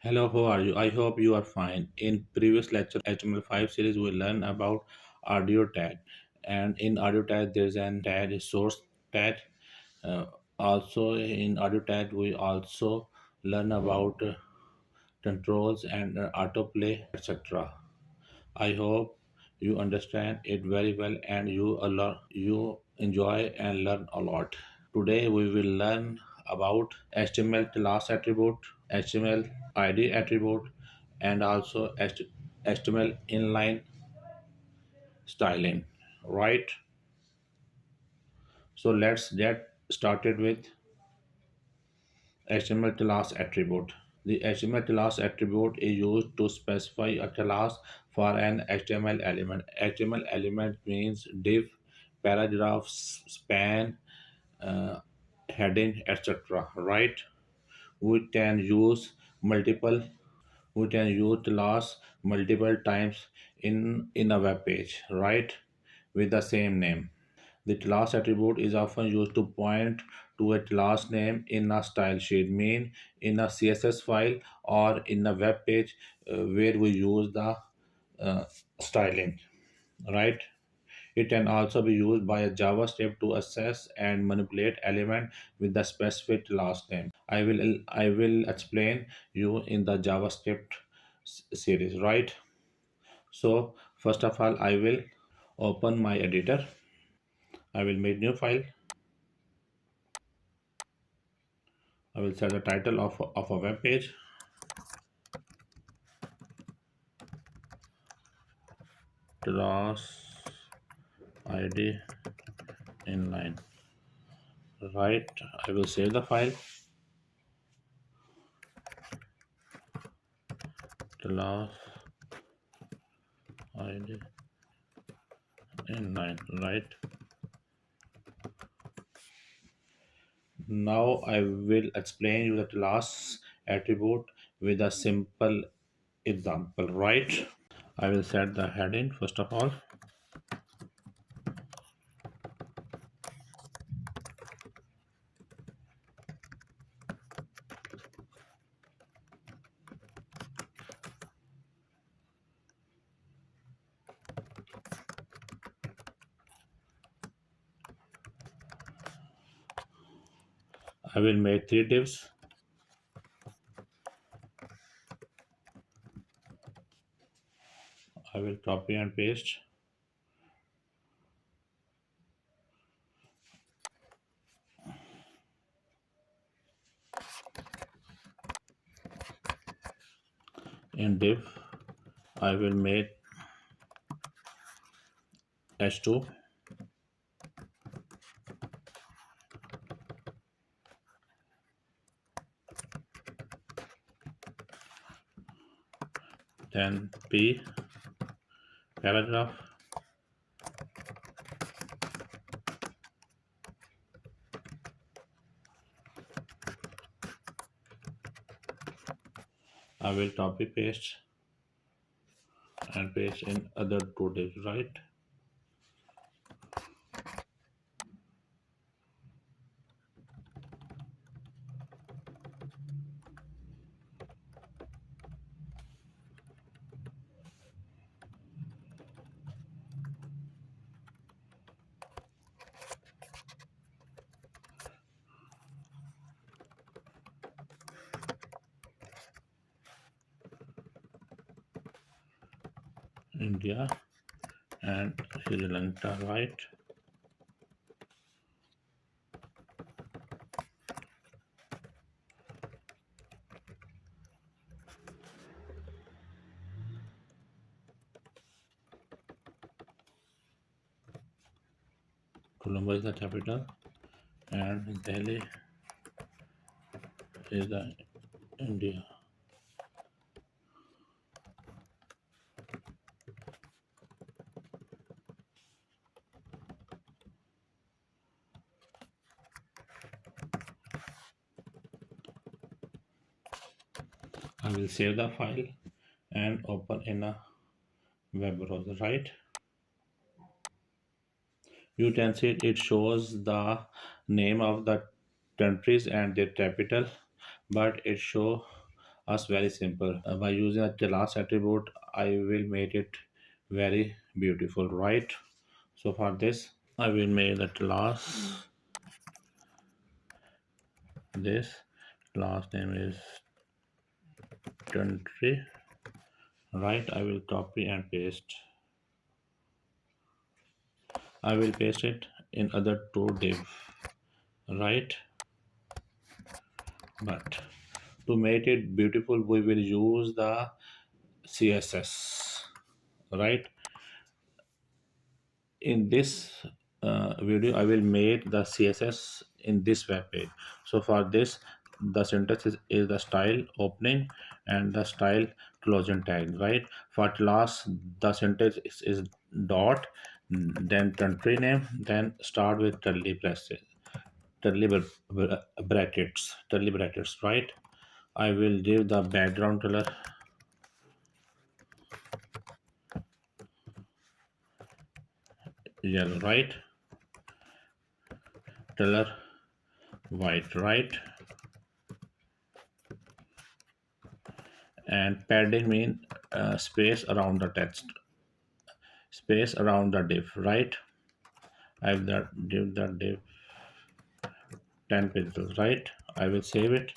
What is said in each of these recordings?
Hello, how are you? I hope you are fine. In previous lecture HTML5 series we learn about audio tag, and in audio tag there is an tag a source tag. Uh, Also in audio tag we also learn about controls and autoplay etc. I hope you understand it very well and you enjoy and learn a lot. Today we will learn about HTML class attribute, HTML ID attribute, and also HTML inline styling. Right? So let's get started with HTML class attribute. The HTML class attribute is used to specify a class for an HTML element. HTML element means div, paragraph, span, uh, heading, etc. Right? We can use multiple we can use class multiple times in a web page, right, with the same name. The class attribute is often used to point to a class name in a style sheet, mean in a css file or in a web page where we use the uh, styling, right. It can also be used by a JavaScript to access and manipulate element with the specific last name. I will explain you in the JavaScript series, right? So first of all, I will open my editor. I will make new file. I will set the title of a web page. Class ID inline. Right. I will save the file. Class ID inline. Right. Now I will explain you the class attribute with a simple example, right? I will set the heading first of all. I will make three divs. I will copy and paste in div. I will make h2, then p paragraph. I will copy paste and paste in other two divs, right? India and Sri Lanka, right? Colombo is the capital and Delhi is the India. I will save the file and open in a web browser, right? You can see it shows the name of the countries and their capital, but it show us very simple. By using a class attribute, I will make it very beautiful, right? So for this, I will make the class. This class name is country, right? I will copy and paste. I will paste it in other two div, right? But to make it beautiful, we will use the CSS, right? In this video I will make the css in this web page. So for this, the syntax is the style opening and the style closing tag, right? For class, the syntax is dot, then country name, then start with curly braces, curly brackets, right? I will give the background color yellow, right? Color white, right? And padding mean space around the text, space around the div, right? I have that give that div 10 pixels, right? I will save it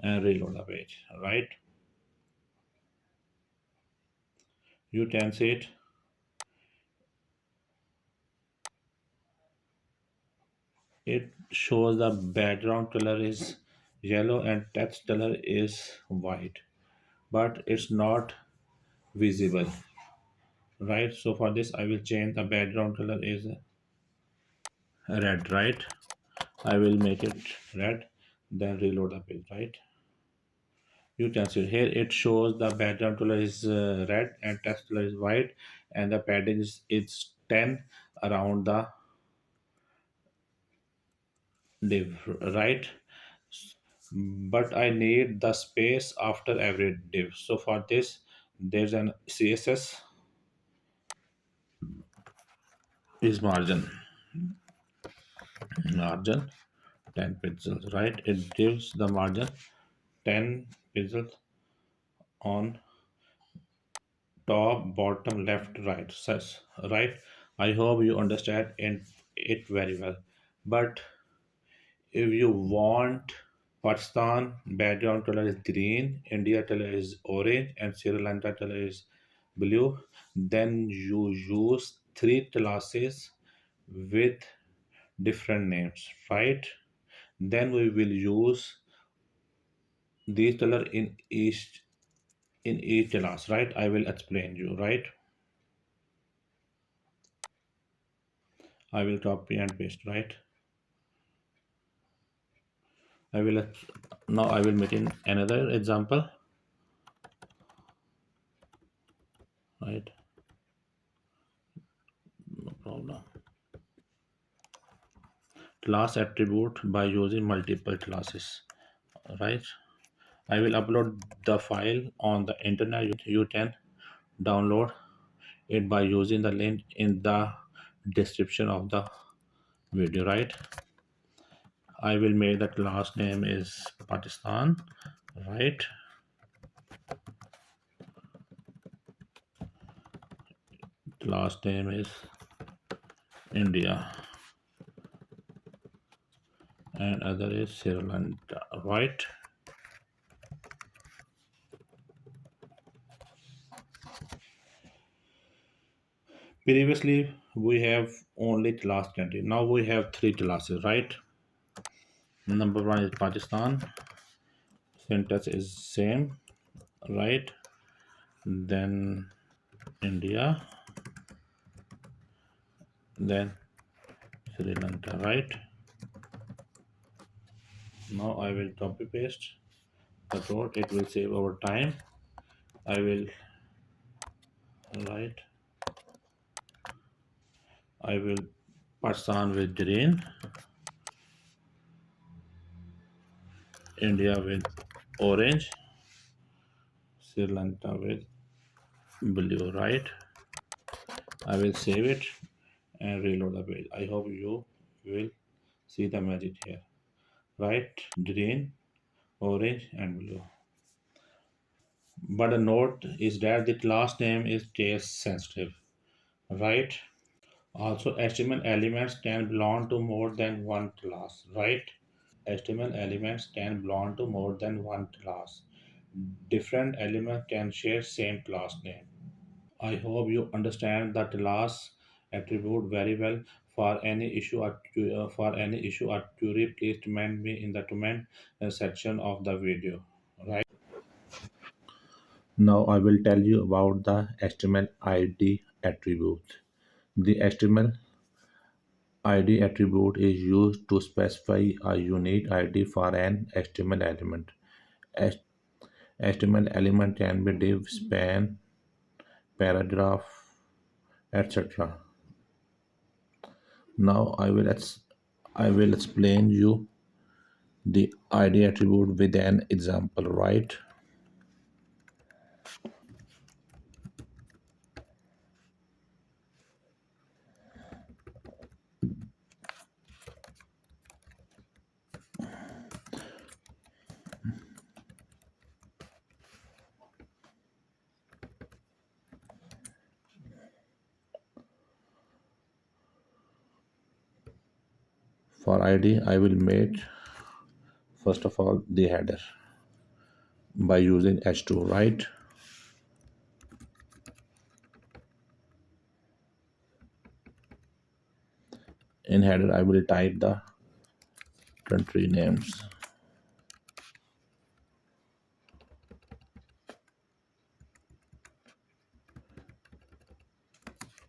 and reload the page, right? You can see it. It shows the background color is yellow and text color is white, but it's not visible, right? So for this I will change the background color is red, right? I will make it red, then reload the page, right? You can see here it shows the background color is red and text color is white, and the padding is 10 around the div, right? But I need the space after every div. So for this, there's an CSS is margin 10 pixels, right? It gives the margin 10 pixels on top, bottom, left, right, says, right? I hope you understand it very well. But if you want Pakistan background color is green, India color is orange, and Sri Lanka color is blue, then you use three classes with different names, right? Then we will use these color in each class, right? I will explain you, right? I will copy and paste, right? I will now I will make in another example, right? No problem. Class attribute by using multiple classes, right? I will upload the file on the internet. You can download it by using the link in the description of the video, right? I will make the class name is Pakistan, right? Class name is India, and other is Sri Lanka, right? Previously we have only class country, now we have three classes, right? Number one is Pakistan, syntax is same, right? Then India, then Sri Lanka, right? Now I will copy paste the code, it will save our time. I will write, I will Pakistan with green, India with orange, Sri Lanka with blue, right? I will save it and reload the page. I hope you will see the magic here, right? Green, orange, and blue. But the note is that the class name is case sensitive, right? Also, HTML elements can belong to more than one class, right? HTML elements can belong to more than one class. Different elements can share same class name. I hope you understand the class attribute very well. For any issue or query, please comment me in the comment section of the video. Right. Now I will tell you about the HTML ID attribute. The HTML ID attribute is used to specify a unique ID for an HTML element. H- HTML element can be div, span, paragraph, etc. Now I will explain you the ID attribute with an example, right? For ID, I will make first of all the header by using h2, right? In header, I will type the country names.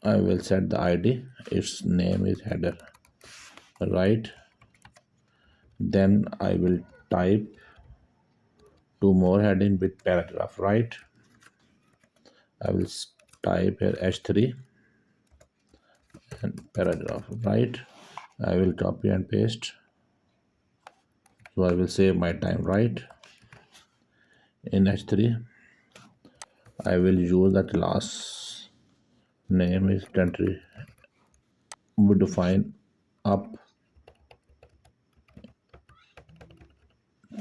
I will set the ID. Its name is header, right? Then I will type two more heading with paragraph, right? I will type here h3 and paragraph, right? I will copy and paste. So I will save my time, right? In h3, I will use the class name is country. We define up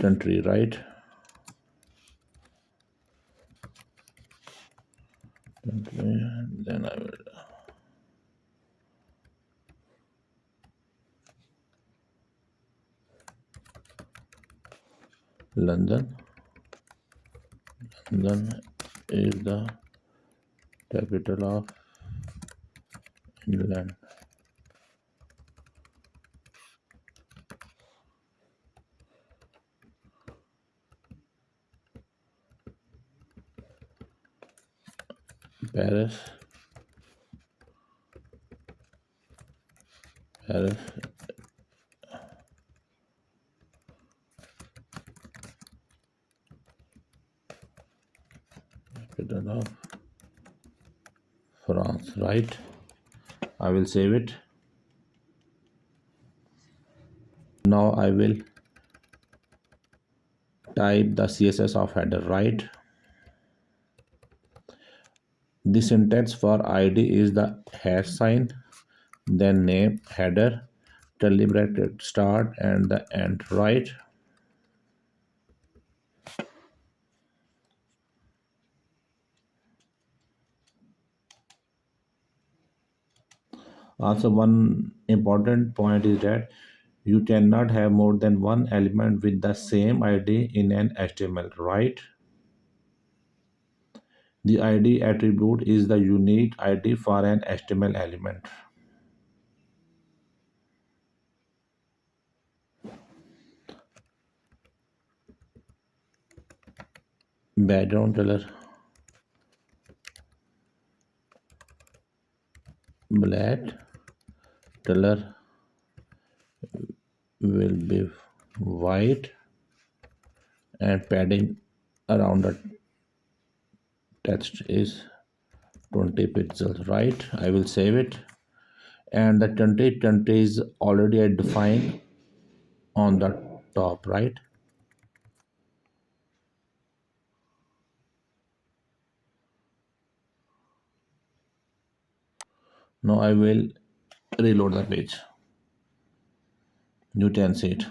country, right? Country. Then I will London. London is the capital of England. Paris. Paris, capital of France, right? I will save it. Now I will type the CSS of header, right? The syntax for ID is the hash sign, then name, header, curly bracket start, and the end, right? Also, one important point is that you cannot have more than one element with the same ID in an HTML, right? The ID attribute is the unique ID for an HTML element. Background color black, color will be white, and padding around the text is 20 pixels, right? I will save it, and the 20 is already defined on the top, right? Now I will reload the page. You can see it.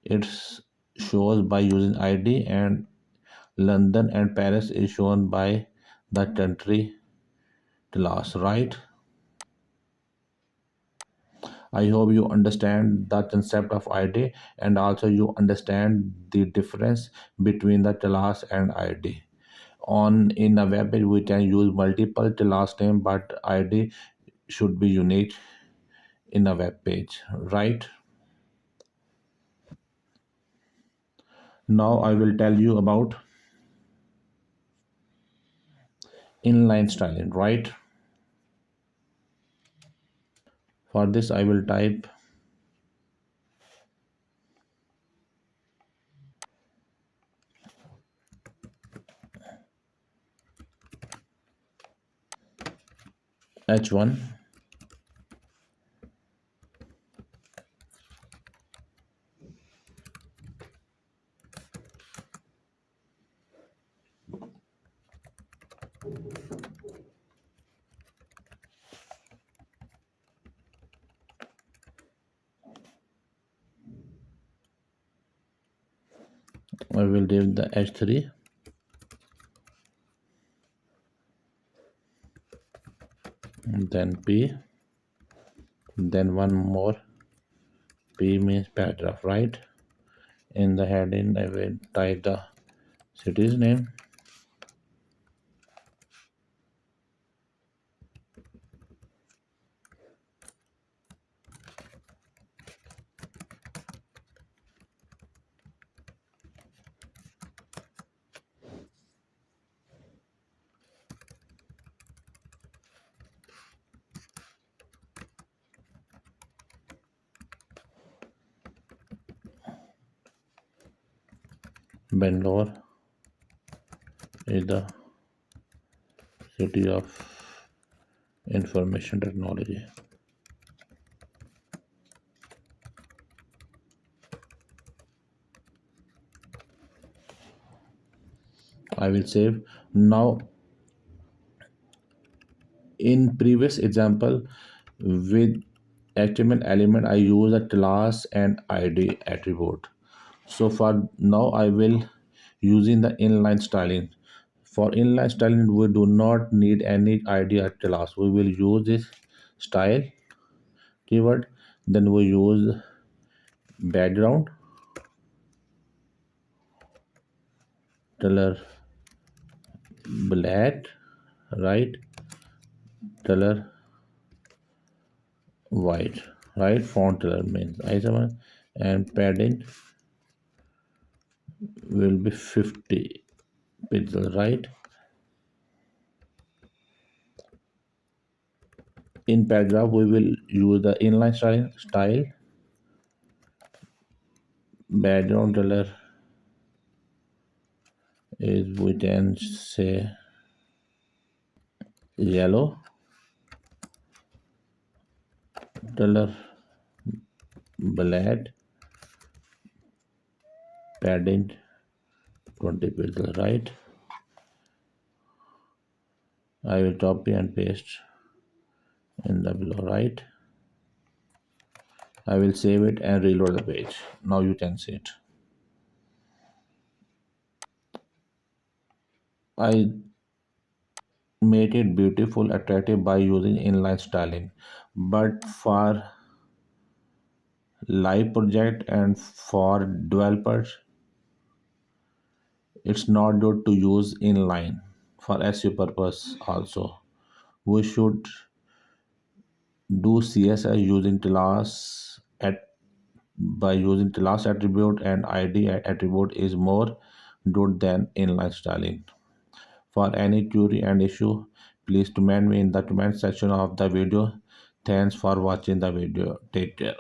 It shows by using ID and London and Paris is shown by the country class, right? I hope you understand the concept of ID and also you understand the difference between the class and ID. On in a web page, we can use multiple class name, but ID should be unique in a web page, right? Now I will tell you about inline styling, right? For this, I will type H1. I will give the H3, then P, then one more. P means paragraph, right? In the heading, I will type the city's name, Bangalore is the city of information technology. I will save. Now, in previous example with HTML element, I use a class and ID attribute. So for now, I will using the inline styling. For inline styling, we do not need any ID or class. We will use this style keyword. Then we use background color black, right? Color white, right? Font color means I7 and padding will be 50 pixels, right? In paragraph, we will use the inline style background color is we can say yellow, color black, padding 20 pixels, right? I will copy and paste in the below, right? I will save it and reload the page. Now you can see it. I made it beautiful, attractive by using inline styling. But for live project and for developers, it's not good to use inline for SEO purpose also. We should do CSS using class at by using class attribute and ID attribute is more good than inline styling. For any query and issue, please comment me in the comment section of the video. Thanks for watching the video. Take care.